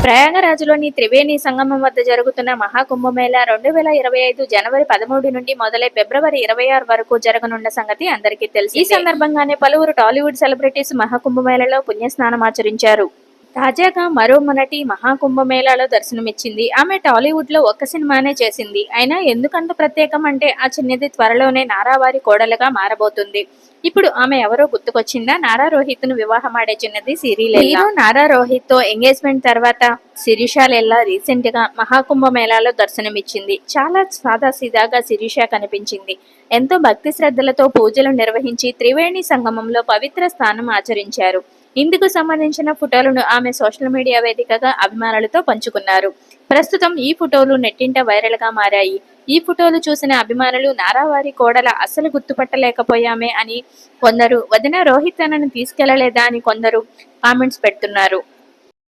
ప్రయాగరాజ్లోని త్రివేణి సంగమం వద్ద జరుగుతున్న మహాకుంభమేళా 2025 జనవరి 13 నుండి మొదలై ఫిబ్రవరి 26 వరకు జరగనున్న సంగతి అందరికీ తెలుసు. ఈ సందర్భంగానే పలువురు టాలీవుడ్ సెలబ్రిటీస్ మహాకుంభమేళాలో పుణ్యస్నానమాచరించారు. తాజాగా మరో నటి మహాకుంభమేళాలో దర్శనమిచ్చింది. ఆమె టాలీవుడ్ లో ఒక్క సినిమానే చేసింది. అయినా ఎందుకంత ప్రత్యేకం అంటే ఆ చిన్నది త్వరలోనే నారావారి కోడలుగా మారబోతుంది. ఇప్పుడు ఆమె ఎవరో గుర్తుకొచ్చిందా? నారా రోహిత్ ను వివాహమాడే చిన్నది సిరిలెల్లా. హీరో నారా రోహిత్ తో ఎంగేజ్మెంట్ తర్వాత శిరీష లెల్లా రీసెంట్ గా మహాకుంభమేళాలో దర్శనమిచ్చింది. చాలా సాదాసీదాగా శిరీష కనిపించింది. ఎంతో భక్తి శ్రద్ధలతో పూజలు నిర్వహించి త్రివేణి సంగమంలో పవిత్ర స్నానం ఆచరించారు. ఇందుకు సంబంధించిన ఫోటోలను ఆమె సోషల్ మీడియా వేదికగా అభిమానులతో పంచుకున్నారు. ప్రస్తుతం ఈ ఫోటోలు నెట్టింట వైరల్ గా మారాయి. ఈ ఫోటోలు చూసిన అభిమానులు నారావారి కోడల అస్సలు గుర్తుపట్టలేకపోయామే అని కొందరు, వదిన రోహిత్ అన్నను తీసుకెళ్లలేదా అని కొందరు కామెంట్స్ పెడుతున్నారు.